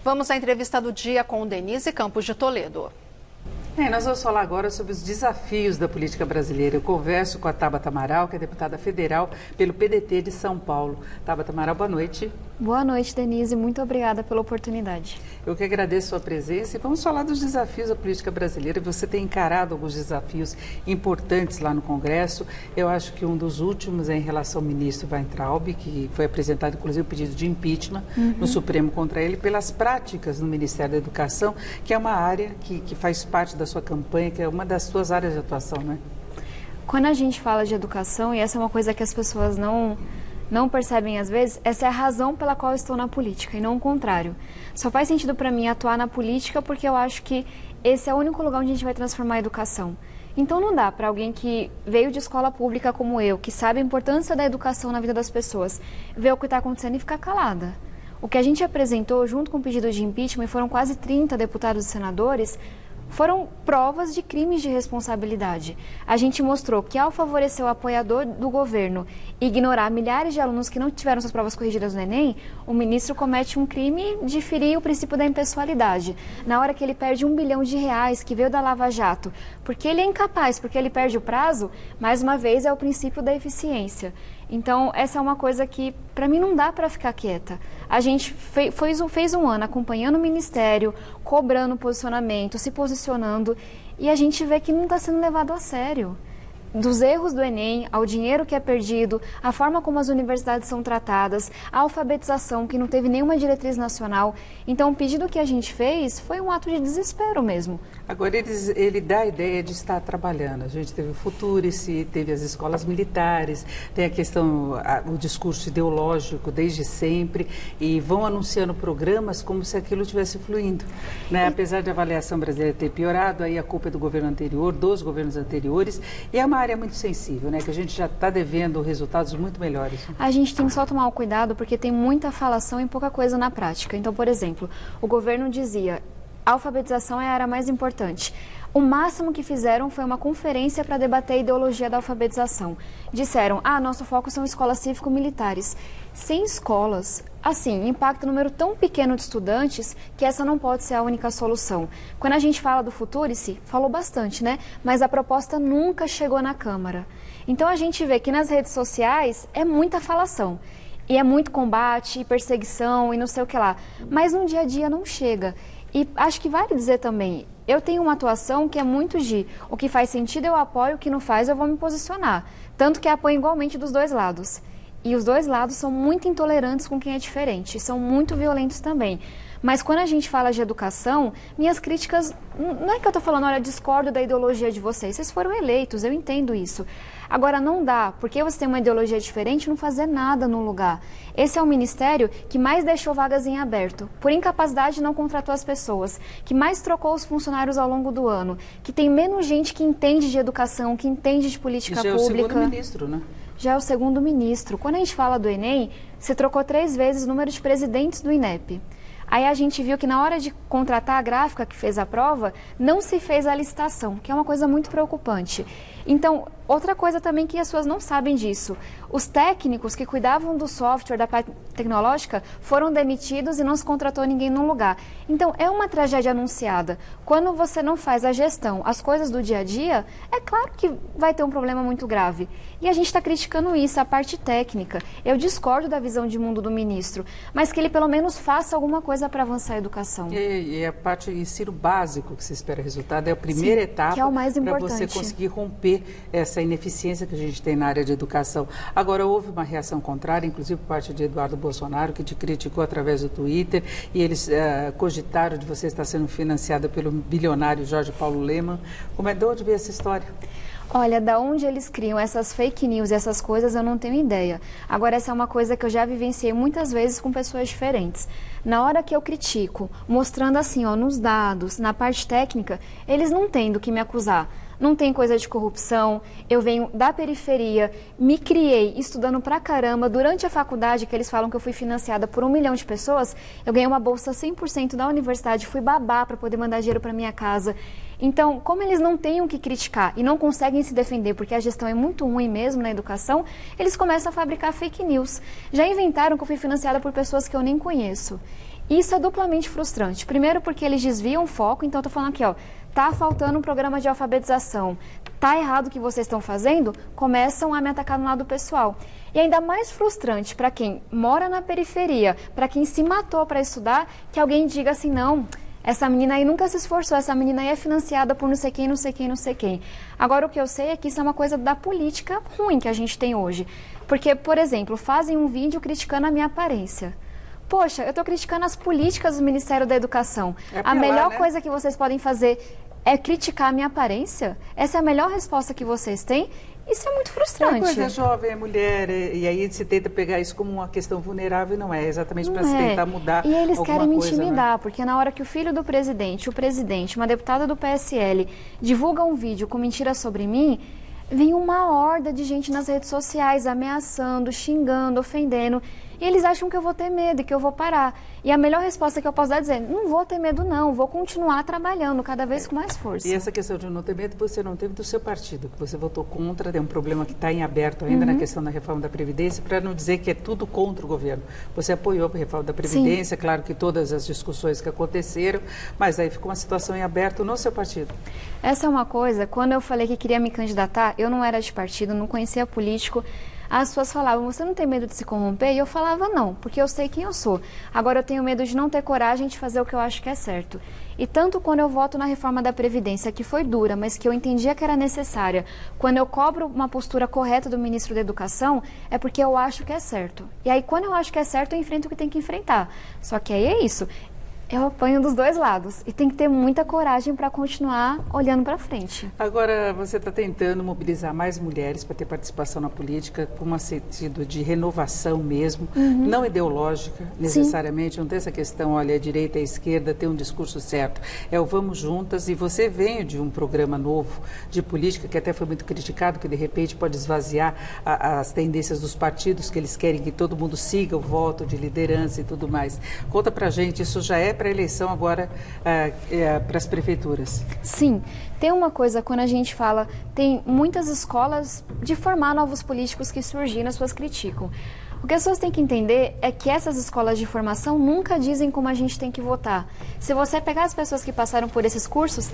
Vamos à entrevista do dia com Denise Campos de Toledo. Nós vamos falar agora sobre os desafios da política brasileira. Eu converso com a Tabata Amaral, que é deputada federal pelo PDT de São Paulo. Tabata Amaral, boa noite. Boa noite, Denise. Muito obrigada pela oportunidade. Eu que agradeço a sua presença e vamos falar dos desafios da política brasileira. Você tem encarado alguns desafios importantes lá no Congresso. Eu acho que um dos últimos é em relação ao ministro Weintraub, que foi apresentado, inclusive, o pedido de impeachment no Supremo contra ele pelas práticas no Ministério da Educação, que é uma área que faz parte da sua campanha, que é uma das suas áreas de atuação, né? Quando a gente fala de educação, e essa é uma coisa que as pessoas não percebem às vezes, essa é a razão pela qual eu estou na política e não o contrário. Só faz sentido para mim atuar na política porque eu acho que esse é o único lugar onde a gente vai transformar a educação. Então não dá para alguém que veio de escola pública como eu, que sabe a importância da educação na vida das pessoas, ver o que está acontecendo e ficar calada. O que a gente apresentou junto com o pedido de impeachment, e foram quase 30 deputados e senadores, foram provas de crimes de responsabilidade. A gente mostrou que ao favorecer o apoiador do governo e ignorar milhares de alunos que não tiveram suas provas corrigidas no Enem, o ministro comete um crime de ferir o princípio da impessoalidade. Na hora que ele perde R$1 bilhão que veio da Lava Jato, porque ele é incapaz, porque ele perde o prazo, mais uma vez é o princípio da eficiência. Então, essa é uma coisa que, para mim, não dá para ficar quieta. A gente fez um ano acompanhando o Ministério, cobrando posicionamento, se posicionando, e a gente vê que não está sendo levado a sério. Dos erros do Enem, ao dinheiro que é perdido, a forma como as universidades são tratadas, a alfabetização, que não teve nenhuma diretriz nacional. Então, o pedido que a gente fez foi um ato de desespero mesmo. Agora, ele dá a ideia de estar trabalhando. A gente teve o Futurice, teve as escolas militares, tem a questão, o discurso ideológico desde sempre, e vão anunciando programas como se aquilo estivesse fluindo, né? Apesar de a avaliação brasileira ter piorado, aí a culpa é do governo anterior, dos governos anteriores, e é uma área muito sensível, né? Que a gente já está devendo resultados muito melhores. A gente tem que só tomar o cuidado porque tem muita falação e pouca coisa na prática. Então, por exemplo, o governo dizia: a alfabetização é a área mais importante. O máximo que fizeram foi uma conferência para debater a ideologia da alfabetização. Disseram: nosso foco são escolas cívico-militares. Sem escolas, assim, impacta um número tão pequeno de estudantes que essa não pode ser a única solução. Quando a gente fala do Futurice, falou bastante, né? Mas a proposta nunca chegou na Câmara. Então a gente vê que nas redes sociais é muita falação. E é muito combate, e perseguição, e não sei o que lá. Mas no dia a dia não chega. E acho que vale dizer também, eu tenho uma atuação que é muito de o que faz sentido eu apoio, o que não faz eu vou me posicionar. Tanto que apoio igualmente dos dois lados. E os dois lados são muito intolerantes com quem é diferente, são muito violentos também. Mas quando a gente fala de educação, minhas críticas, não é que eu estou falando, olha, discordo da ideologia de vocês foram eleitos, eu entendo isso. Agora, não dá, porque você tem uma ideologia diferente, não fazer nada no lugar. Esse é o ministério que mais deixou vagas em aberto, por incapacidade não contratou as pessoas, que mais trocou os funcionários ao longo do ano, que tem menos gente que entende de educação, que entende de política pública. Já é o segundo ministro, né? Já é o segundo ministro. Quando a gente fala do Enem, você trocou 3 vezes o número de presidentes do INEP. Aí a gente viu que na hora de contratar a gráfica que fez a prova, não se fez a licitação, que é uma coisa muito preocupante. Então, outra coisa também que as pessoas não sabem disso, os técnicos que cuidavam do software, da parte tecnológica, foram demitidos e não se contratou ninguém no lugar. Então, é uma tragédia anunciada. Quando você não faz a gestão, as coisas do dia a dia, é claro que vai ter um problema muito grave. E a gente está criticando isso, a parte técnica. Eu discordo da visão de mundo do ministro, mas que ele pelo menos faça alguma coisa para avançar a educação. E a parte de ensino básico que se espera resultado é a primeira etapa para você conseguir romper essa ineficiência que a gente tem na área de educação. Agora, houve uma reação contrária, inclusive por parte de Eduardo Bolsonaro, que te criticou através do Twitter, e eles cogitaram de você estar sendo financiada pelo bilionário Jorge Paulo Lemann. De onde veio essa história? Olha, da onde eles criam essas fake news e essas coisas, eu não tenho ideia. Agora, essa é uma coisa que eu já vivenciei muitas vezes com pessoas diferentes. Na hora que eu critico, mostrando assim, nos dados, na parte técnica, eles não têm do que me acusar. Não tem coisa de corrupção, eu venho da periferia, me criei estudando pra caramba. Durante a faculdade, que eles falam que eu fui financiada por 1 milhão de pessoas, eu ganhei uma bolsa 100% da universidade, fui babá para poder mandar dinheiro para minha casa. Então, como eles não têm o que criticar e não conseguem se defender porque a gestão é muito ruim mesmo na educação, eles começam a fabricar fake news. Já inventaram que eu fui financiada por pessoas que eu nem conheço. Isso é duplamente frustrante. Primeiro porque eles desviam o foco, então eu tô falando aqui, ó, tá faltando um programa de alfabetização, tá errado o que vocês estão fazendo, começam a me atacar no lado pessoal. E ainda mais frustrante para quem mora na periferia, para quem se matou para estudar, que alguém diga assim, não, essa menina aí nunca se esforçou, essa menina aí é financiada por não sei quem, não sei quem, não sei quem. Agora, o que eu sei é que isso é uma coisa da política ruim que a gente tem hoje. Porque, por exemplo, fazem um vídeo criticando a minha aparência. Poxa, eu estou criticando as políticas do Ministério da Educação. A melhor coisa que vocês podem fazer é criticar a minha aparência? Essa é a melhor resposta que vocês têm? Isso é muito frustrante. É uma coisa jovem, é mulher, e aí se tenta pegar isso como uma questão vulnerável, e não é exatamente para se tentar mudar. E eles querem me coisa, intimidar, porque na hora que o filho do presidente, o presidente, uma deputada do PSL, divulga um vídeo com mentiras sobre mim, vem uma horda de gente nas redes sociais ameaçando, xingando, ofendendo. E eles acham que eu vou ter medo e que eu vou parar. E a melhor resposta que eu posso dar é dizer, não vou ter medo não, vou continuar trabalhando cada vez com mais força. E essa questão de não ter medo, você não teve do seu partido, que você votou contra, tem um problema que está em aberto ainda na questão da reforma da Previdência, para não dizer que é tudo contra o governo. Você apoiou a reforma da Previdência, claro que todas as discussões que aconteceram, mas aí ficou uma situação em aberto no seu partido. Essa é uma coisa, quando eu falei que queria me candidatar, eu não era de partido, não conhecia político. As pessoas falavam, você não tem medo de se corromper? E eu falava, não, porque eu sei quem eu sou. Agora eu tenho medo de não ter coragem de fazer o que eu acho que é certo. E tanto quando eu voto na reforma da Previdência, que foi dura, mas que eu entendia que era necessária, quando eu cobro uma postura correta do ministro da Educação, é porque eu acho que é certo. E aí quando eu acho que é certo, eu enfrento o que tem que enfrentar. Só que aí é isso. Eu apanho dos dois lados e tem que ter muita coragem para continuar olhando para frente. Agora, você está tentando mobilizar mais mulheres para ter participação na política com um sentido de renovação mesmo, não ideológica necessariamente, não tem essa questão, olha, a direita e a esquerda tem um discurso certo, é o vamos juntas, e você veio de um programa novo de política que até foi muito criticado, que de repente pode esvaziar as tendências dos partidos, que eles querem que todo mundo siga o voto de liderança e tudo mais. Conta pra gente, isso já é para a eleição agora para as prefeituras? Sim, tem uma coisa, quando a gente fala, tem muitas escolas de formar novos políticos que surgiram, as pessoas criticam. O que as pessoas têm que entender é que essas escolas de formação nunca dizem como a gente tem que votar. Se você pegar as pessoas que passaram por esses cursos,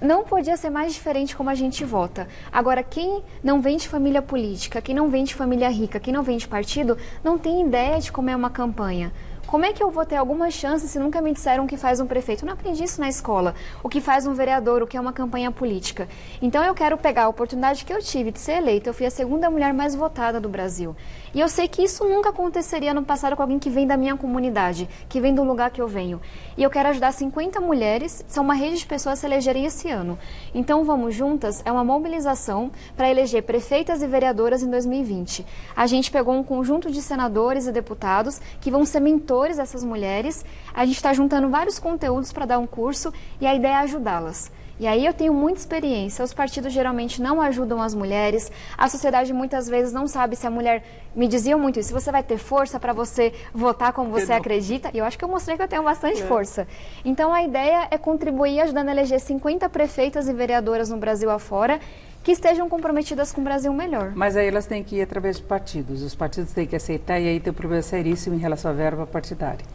não podia ser mais diferente como a gente vota. Agora, quem não vem de família política, quem não vem de família rica, quem não vem de partido, não tem ideia de como é uma campanha. Como é que eu vou ter alguma chance se nunca me disseram o que faz um prefeito? Eu não aprendi isso na escola. O que faz um vereador, o que é uma campanha política. Então eu quero pegar a oportunidade que eu tive de ser eleita. Eu fui a segunda mulher mais votada do Brasil. E eu sei que isso nunca aconteceria no passado com alguém que vem da minha comunidade, que vem do lugar que eu venho. E eu quero ajudar 50 mulheres, são uma rede de pessoas a se elegerem esse ano. Então Vamos Juntas é uma mobilização para eleger prefeitas e vereadoras em 2020. A gente pegou um conjunto de senadores e deputados que vão ser mentores dessas mulheres. A gente está juntando vários conteúdos para dar um curso e a ideia é ajudá-las. E aí eu tenho muita experiência, os partidos geralmente não ajudam as mulheres, a sociedade muitas vezes não sabe se a mulher, me diziam muito isso, se você vai ter força para você votar como você acredita, e eu acho que eu mostrei que eu tenho bastante força. Então a ideia é contribuir ajudando a eleger 50 prefeitas e vereadoras no Brasil afora, que estejam comprometidas com o Brasil melhor. Mas aí elas têm que ir através de partidos, os partidos têm que aceitar, e aí tem um problema seríssimo em relação à verba partidária.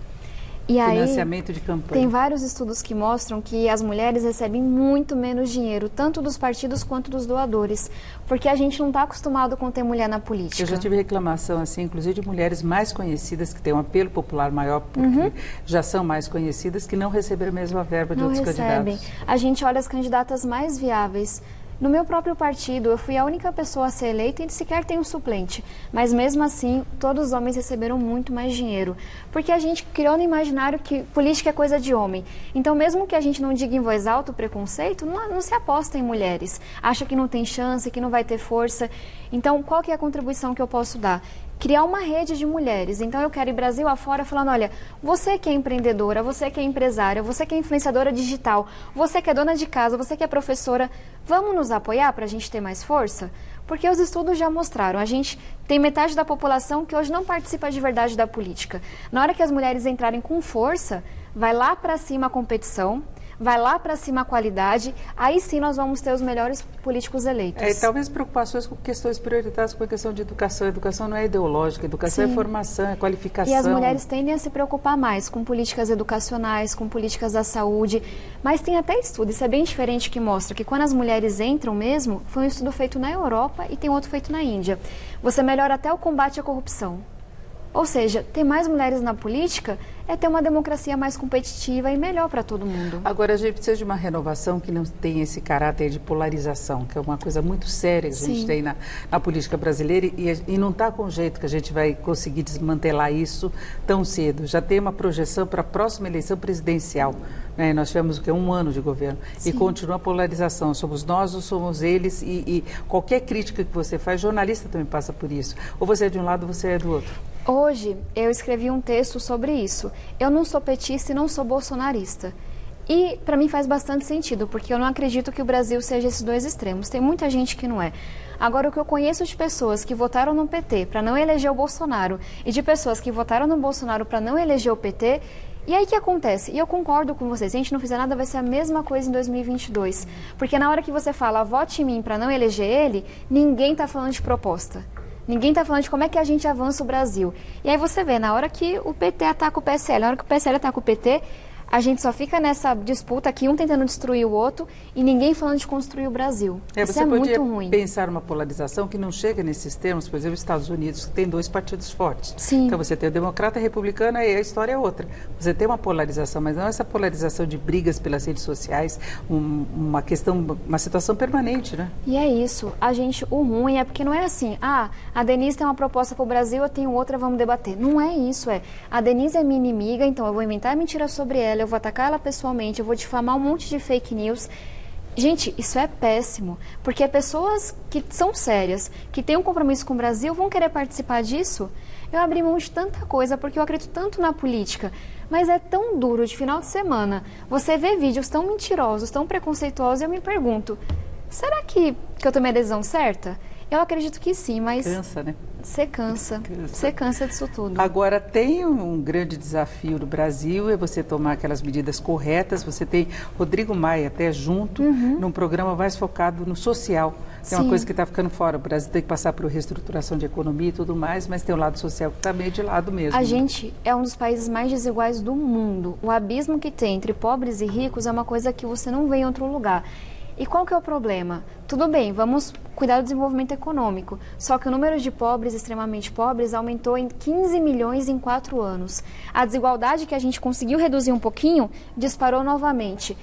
E aí, financiamento de campanha. Tem vários estudos que mostram que as mulheres recebem muito menos dinheiro, tanto dos partidos quanto dos doadores, porque a gente não está acostumado com ter mulher na política. Eu já tive reclamação, assim, inclusive de mulheres mais conhecidas, que têm um apelo popular maior, porque já são mais conhecidas, que não receberam a mesma verba de outros candidatos. A gente olha as candidatas mais viáveis. No meu próprio partido, eu fui a única pessoa a ser eleita e sequer tem um suplente. Mas mesmo assim, todos os homens receberam muito mais dinheiro. Porque a gente criou no imaginário que política é coisa de homem. Então, mesmo que a gente não diga em voz alta o preconceito, não se aposta em mulheres. Acha que não tem chance, que não vai ter força. Então, qual que é a contribuição que eu posso dar? Criar uma rede de mulheres. Então eu quero ir Brasil afora falando, olha, você que é empreendedora, você que é empresária, você que é influenciadora digital, você que é dona de casa, você que é professora, vamos nos apoiar para a gente ter mais força? Porque os estudos já mostraram, a gente tem metade da população que hoje não participa de verdade da política. Na hora que as mulheres entrarem com força, vai lá para cima a competição, vai lá para cima a qualidade, aí sim nós vamos ter os melhores políticos eleitos. E talvez preocupações com questões prioritárias, com a questão de educação. Educação não é ideológica, educação é formação, é qualificação. E as mulheres tendem a se preocupar mais com políticas educacionais, com políticas da saúde, mas tem até estudo, isso é bem diferente, que mostra que quando as mulheres entram mesmo, foi um estudo feito na Europa e tem outro feito na Índia, você melhora até o combate à corrupção. Ou seja, ter mais mulheres na política é ter uma democracia mais competitiva e melhor para todo mundo. Agora, a gente precisa de uma renovação que não tenha esse caráter de polarização, que é uma coisa muito séria que a gente tem na política brasileira e não está com jeito que a gente vai conseguir desmantelar isso tão cedo. Já tem uma projeção para a próxima eleição presidencial. Né? Nós tivemos um ano de governo e continua a polarização. Somos nós ou somos eles e qualquer crítica que você faz, jornalista também passa por isso. Ou você é de um lado ou você é do outro. Hoje, eu escrevi um texto sobre isso. Eu não sou petista e não sou bolsonarista. E, para mim, faz bastante sentido, porque eu não acredito que o Brasil seja esses dois extremos. Tem muita gente que não é. Agora, o que eu conheço de pessoas que votaram no PT para não eleger o Bolsonaro e de pessoas que votaram no Bolsonaro para não eleger o PT, e aí o que acontece? E eu concordo com vocês, se a gente não fizer nada vai ser a mesma coisa em 2022. Porque na hora que você fala, vote em mim para não eleger ele, ninguém está falando de proposta. Ninguém está falando de como é que a gente avança o Brasil. E aí você vê, na hora que o PT ataca o PSL, na hora que o PSL ataca o PT, a gente só fica nessa disputa aqui, um tentando destruir o outro e ninguém falando de construir o Brasil. Isso é muito ruim. Você podia pensar uma polarização que não chega nesses termos, por exemplo, os Estados Unidos, que tem dois partidos fortes. Sim. Então você tem o democrata e a republicana e a história é outra. Você tem uma polarização, mas não essa polarização de brigas pelas redes sociais, uma situação permanente, né? E é isso. O ruim é porque não é assim, a Denise tem uma proposta para o Brasil, eu tenho outra, vamos debater. Não é isso, a Denise é minha inimiga, então eu vou inventar mentira sobre ela, eu vou atacar ela pessoalmente, eu vou difamar um monte de fake news. Gente, isso é péssimo, porque pessoas que são sérias, que têm um compromisso com o Brasil, vão querer participar disso. Eu abri mão de tanta coisa, porque eu acredito tanto na política, mas é tão duro de final de semana você vê vídeos tão mentirosos, tão preconceituosos, e eu me pergunto, será que eu tomei a decisão certa? Eu acredito que sim, mas... Cansa, né? Você cansa disso tudo. Agora, tem um grande desafio no Brasil, é você tomar aquelas medidas corretas. Você tem Rodrigo Maia até junto, num programa mais focado no social. É uma coisa que está ficando fora. O Brasil tem que passar por reestruturação de economia e tudo mais, mas tem o lado social que está meio de lado mesmo. A gente é um dos países mais desiguais do mundo. O abismo que tem entre pobres e ricos é uma coisa que você não vê em outro lugar. E qual que é o problema? Tudo bem, vamos cuidar do desenvolvimento econômico, só que o número de pobres, extremamente pobres, aumentou em 15 milhões em 4 anos. A desigualdade que a gente conseguiu reduzir um pouquinho, disparou novamente.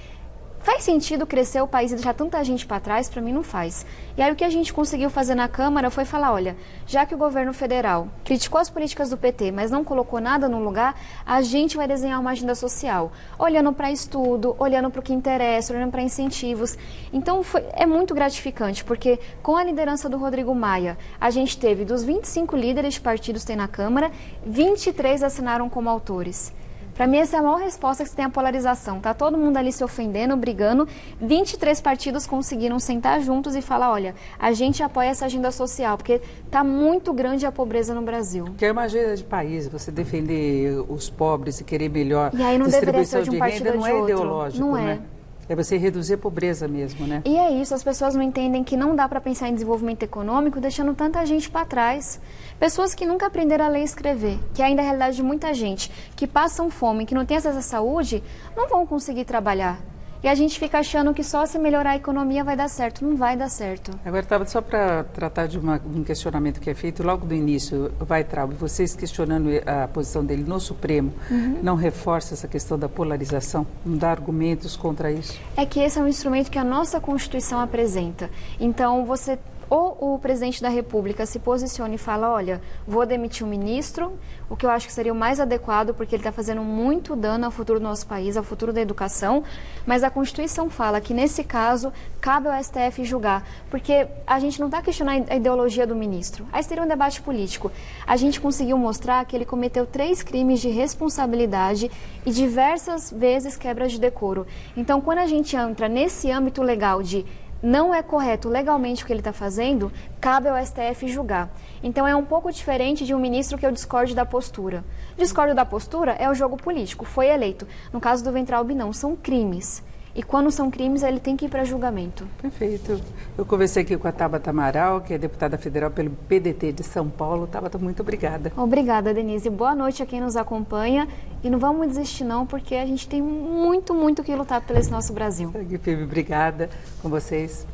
Faz sentido crescer o país e deixar tanta gente para trás? Para mim não faz. E aí o que a gente conseguiu fazer na Câmara foi falar, olha, já que o governo federal criticou as políticas do PT, mas não colocou nada no lugar, a gente vai desenhar uma agenda social, olhando para estudo, olhando para o que interessa, olhando para incentivos. Então é muito gratificante, porque com a liderança do Rodrigo Maia, a gente teve dos 25 líderes de partidos que tem na Câmara, 23 assinaram como autores. Para mim, essa é a maior resposta que se tem à polarização. Tá todo mundo ali se ofendendo, brigando. 23 partidos conseguiram sentar juntos e falar, olha, a gente apoia essa agenda social, porque tá muito grande a pobreza no Brasil. Que é uma agenda de país, você defender os pobres e querer melhor e aí não distribuição deveria ser de um partido renda, não é outro. ideológico, não né? É você reduzir a pobreza mesmo, né? E é isso, as pessoas não entendem que não dá para pensar em desenvolvimento econômico deixando tanta gente para trás. Pessoas que nunca aprenderam a ler e escrever, que ainda é a realidade de muita gente, que passam fome, que não tem acesso à saúde, não vão conseguir trabalhar. E a gente fica achando que só se melhorar a economia vai dar certo. Não vai dar certo. Agora, estava só para tratar de um questionamento que é feito logo do início, Weintraub, vocês questionando a posição dele no Supremo, não reforça essa questão da polarização? Não dá argumentos contra isso? É que esse é um instrumento que a nossa Constituição apresenta. Então, ou o presidente da República se posiciona e fala, olha, vou demitir um ministro, o que eu acho que seria o mais adequado, porque ele está fazendo muito dano ao futuro do nosso país, ao futuro da educação, mas a Constituição fala que, nesse caso, cabe ao STF julgar, porque a gente não está questionando a ideologia do ministro. Aí seria um debate político. A gente conseguiu mostrar que ele cometeu 3 crimes de responsabilidade e diversas vezes quebras de decoro. Então, quando a gente entra nesse âmbito legal de não é correto legalmente o que ele está fazendo, cabe ao STF julgar. Então é um pouco diferente de um ministro que eu discorde da postura. Discordo da postura é o jogo político, foi eleito. No caso do Weintraub não, são crimes. E quando são crimes, ele tem que ir para julgamento. Perfeito. Eu conversei aqui com a Tabata Amaral, que é deputada federal pelo PDT de São Paulo. Tabata, muito obrigada. Obrigada, Denise. Boa noite a quem nos acompanha. E não vamos desistir não, porque a gente tem muito, muito que lutar pelo esse nosso Brasil. Obrigada com vocês.